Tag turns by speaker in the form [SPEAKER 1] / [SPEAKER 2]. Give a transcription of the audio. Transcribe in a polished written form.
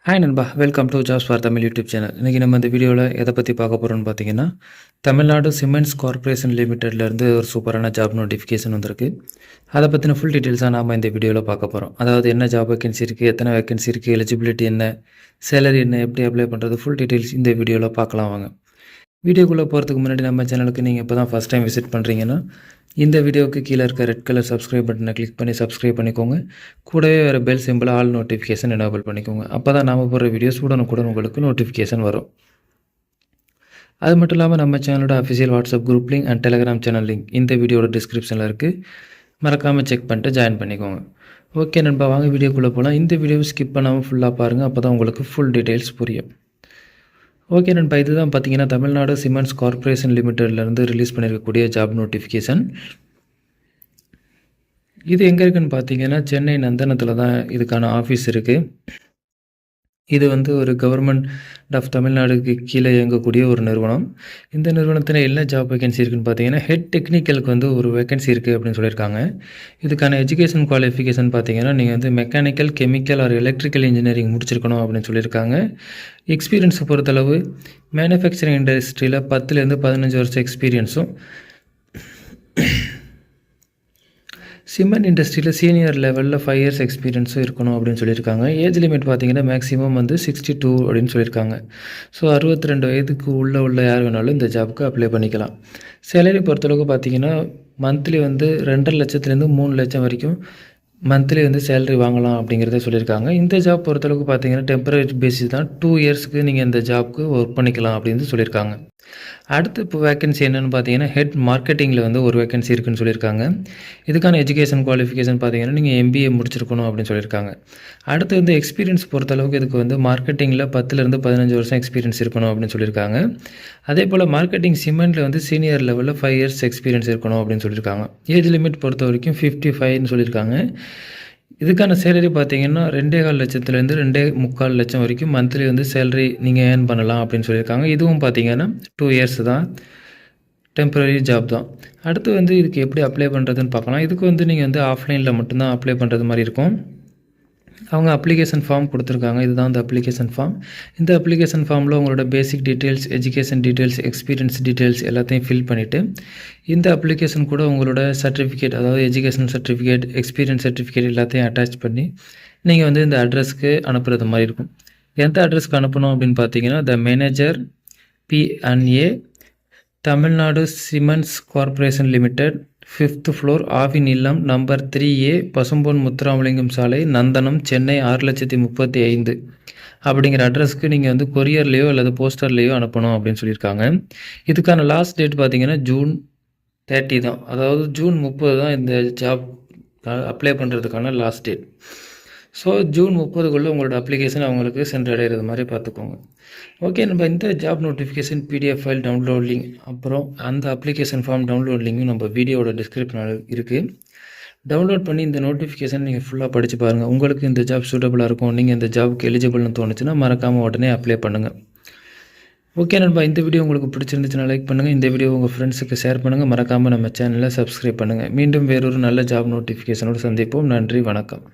[SPEAKER 1] Hi நண்பா, welcome to jobs for Tamil YouTube channel. இன்றைக்கி நம்ம இந்த வீடியோவில் எதை பற்றி பார்க்க போகிறோம்னு பார்த்தீங்கன்னா, தமிழ்நாடு சிமெண்ட்ஸ் கார்ப்பரேஷன் லிமிட்டட்லேருந்து ஒரு சூப்பரான ஜாப் நோட்டிஃபிகேஷன் வந்திருக்கு. அதை பற்றின ஃபுல் டீட்டெயில்ஸாக நாம் இந்த வீடியோவில் பார்க்க போகிறோம். அதாவது என்ன ஜாப் வேக்கன்சி இருக்குது, எத்தனை வேக்கன்சி இருக்குது, எலிஜிபிலிட்டி என்ன, சேலரி என்ன, எப்படி அப்ளை பண்ணுறது, ஃபுல் டீட்டெயில்ஸ் இந்த வீடியோவில் பார்க்கலாம் வாங்க. வீடியோக்குள்ளே போகிறதுக்கு முன்னாடி நம்ம சேனலுக்கு நீங்கள் இப்போ தான் ஃபஸ்ட் டைம் விசிட் பண்ணுறீங்கன்னா, இந்த வீடியோவுக்கு கீழே இருக்க ரெட் கலர் சப்ஸ்கிரைப் பட்டனை கிளிக் பண்ணி சப்ஸ்கிரைப் பண்ணிக்கோங்க. கூடவே வேறு bell simple all notification enable பண்ணிக்கோங்க. அப்போ தான் நாம் போடுற வீடியோஸ் உடனுக்குடன் உங்களுக்கு நோட்டிஃபிகேஷன் வரும். அது மட்டும் இல்லாமல் நம்ம சேனலோட official WhatsApp group link and Telegram channel link இந்த வீடியோட டிஸ்கிரிப்ஷனில் இருக்குது. மறக்காமல் செக் பண்ணிட்டு ஜாயின் பண்ணிக்கோங்க. ஓகே நண்பா, வாங்க வீடியோக்குள்ளே போகலாம். இந்த வீடியோவை ஸ்கிப் பண்ணாமல் ஃபுல்லாக பாருங்கள். அப்போ தான் உங்களுக்கு ஃபுல் டீட்டெயில்ஸ் புரியும். ஓகே நண்பா, இதுதான் பார்த்தீங்கன்னா தமிழ்நாடு சிமெண்ட்ஸ் கார்ப்பரேஷன் லிமிட்டட்லேருந்து ரிலீஸ் பண்ணியிருக்கக்கூடிய ஜாப் நோட்டிஃபிகேஷன். இது எங்கே இருக்குதுன்னு பார்த்தீங்கன்னா சென்னை நந்தனத்தில் தான் இதுக்கான ஆஃபீஸ் இருக்குது. இது ஒரு கவர்மெண்ட் ஆஃப் தமிழ்நாடுக்கு கீழே இயங்கக்கூடிய ஒரு நிறுவனம். இந்த நிறுவனத்தில் என்ன ஜாப் வேகன்சி இருக்குதுன்னு பார்த்தீங்கன்னா ஹெட் டெக்னிக்கலுக்கு ஒரு வேகன்சி இருக்குது அப்படின்னு சொல்லியிருக்காங்க. இதுக்கான எஜுகேஷன் குவாலிஃபிகேஷன் பார்த்தீங்கன்னா நீங்கள் mechanical, chemical R electrical engineering முடிச்சிருக்கணும் அப்படின்னு சொல்லியிருக்காங்க. எக்ஸ்பீரியன்ஸை பொறுத்தளவு மேனுஃபேக்சரிங் இண்டஸ்ட்ரியில் 10லேருந்து 15 வருஷம் எக்ஸ்பீரியன்ஸும், சிமெண்ட் இண்டஸ்ட்ரியில் சீனியர் லெவலில் 5 இயர்ஸ் எக்ஸ்பீரியன்ஸும் இருக்கணும் அப்படின்னு சொல்லியிருக்காங்க. ஏஜ் லிமிட் பார்த்தீங்கன்னா மேக்ஸிமம் 62 அப்படின்னு சொல்லியிருக்காங்க. ஸோ 62 வயதுக்கு உள்ள யார் வேணாலும் இந்த ஜாப்புக்கு அப்ளை பண்ணிக்கலாம். சேலரி பொறுத்தளவுக்கு பார்த்தீங்கன்னா மந்த்லி 2.5 லட்சத்துலேருந்து 3 லட்சம் வரைக்கும் மந்த்லி சேலரி வாங்கலாம் அப்படிங்கிறத சொல்லியிருக்காங்க. இந்த ஜாப் பொறுத்தளவுக்கு பார்த்தீங்கன்னா டெம்பரரி பேசிஸ் தான். 2 இயர்ஸ்க்கு நீங்கள் இந்த ஜாப்புக்கு ஒர்க் பண்ணிக்கலாம் அப்படின்னு சொல்லியிருக்காங்க. அடுத்து இப்போ வேக்கன்சி என்னென்னு பார்த்தீங்கன்னா ஹெட் மார்க்கெட்டிங்கில் ஒரு வேக்கன்சி இருக்குதுன்னு சொல்லியிருக்காங்க. இதுக்கான எஜுகேஷன் குவாலிஃபிகேஷன் பார்த்தீங்கன்னா நீங்கள் MBA முடிச்சிருக்கணும் அப்படின்னு சொல்லியிருக்காங்க. அடுத்து எக்ஸ்பீரியன்ஸ் பொறுத்தளவுக்கு இதுக்கு மார்க்கெட்டிங்கில் 10லேருந்து 15 வருஷம் எக்ஸ்பீரியன்ஸ் இருக்கணும் அப்படின்னு சொல்லியிருக்காங்க. அதே போல் மார்க்கெட்டிங் சிமெண்ட்டில் சீனியர் லெவலில் 5 இயர்ஸ் எக்ஸ்பீரியன்ஸ் இருக்கணும் அப்படின்னு சொல்லியிருக்காங்க. ஏஜ் லிமிட் பொறுத்த வரைக்கும் 55ன்னு சொல்லியிருக்காங்க. இதுக்கான சேலரி பார்த்தீங்கன்னா 2.25 லட்சத்துலேருந்து 2.25 லட்சம் வரைக்கும் மந்த்லி சேலரி நீங்கள் ஏர்ன் பண்ணலாம் அப்படின்னு சொல்லியிருக்காங்க. இதுவும் பார்த்தீங்கன்னா 2 இயர்ஸ் தான், டெம்பரரி ஜாப் தான். அடுத்து இதுக்கு எப்படி அப்ளை பண்ணுறதுன்னு பார்க்கலாம். இதுக்கு நீங்கள் ஆஃப்லைனில் மட்டும்தான் அப்ளை பண்ணுறது மாதிரி இருக்கும். அவங்க அப்ளிகேஷன் ஃபார்ம் கொடுத்துருக்காங்க. இதுதான் அந்த அப்ளிகேஷன் ஃபார்ம். இந்த அப்ளிகேஷன் ஃபார்மில் உங்களோட பேசிக் details, education details, experience details எல்லாத்தையும் ஃபில் பண்ணிவிட்டு இந்த அப்ளிகேஷன் கூட உங்களோட சர்டிஃபிகேட், அதாவது எஜுகேஷன் சர்டிஃபிகேட், எக்ஸ்பீரியன்ஸ் சர்டிஃபிகேட் எல்லாத்தையும் அட்டாச் பண்ணி நீங்கள் இந்த அட்ரஸ்க்கு அனுப்புகிறது மாதிரி இருக்கும். எந்த அட்ரஸ்க்கு அனுப்பணும் அப்படின்னு பார்த்தீங்கன்னா the manager P&A Tamil Nadu cements corporation limited, 5th floor, Aavin இல்லம், நம்பர் 3A, பசும்பொன் முத்துராமலிங்கம் சாலை, நந்தனம், சென்னை 6,35,000 அப்படிங்கிற அட்ரஸ்க்கு நீங்கள் கொரியர்லேயோ அல்லது போஸ்டர்லேயோ அனுப்பணும் அப்படின்னு சொல்லியிருக்காங்க. இதுக்கான லாஸ்ட் டேட் பார்த்தீங்கன்னா June 30 தான். அதாவது June 30 தான் இந்த ஜாப் அப்ளை பண்ணுறதுக்கான லாஸ்ட் டேட். ஸோ June 30க்குள்ளே உங்களோட அப்ளிகேஷன் அவங்களுக்கு சென்றடைகிறது மாதிரி பார்த்துக்கோங்க. ஓகே, நம்ம இந்த job notification PDF file download link, அப்புறம் அந்த அப்ளிகேஷன் ஃபார்ம் டவுன்லோட் லிங்கும் நம்ம வீடியோட டிஸ்கிரிப்ஷனில் இருக்குது. டவுன்லோட் பண்ணி இந்த நோட்டிஃபிகேஷன் நீங்கள் ஃபுல்லாக படித்து பாருங்கள். உங்களுக்கு இந்த ஜாப் சூட்டபுளாக இருக்கும், நீங்கள் இந்த ஜாபுக்கு எலிஜிபிள்னு தோணுச்சுன்னா மறக்காமல் உடனே அப்ளை பண்ணுங்கள். ஓகே நண்பா, இந்த வீடியோ உங்களுக்கு பிடிச்சிருந்துச்சுன்னா லைக் பண்ணுங்கள். இந்த வீடியோ உங்கள் ஃப்ரெண்ட்ஸுக்கு ஷேர் பண்ணுங்கள். மறக்காமல் நம்ம சேனலை சப்ஸ்கிரைப் பண்ணுங்கள். மீண்டும் வேறொரு நல்ல ஜாப் நோட்டிஃபிகேஷனோடு சந்திப்போம். நன்றி, வணக்கம்.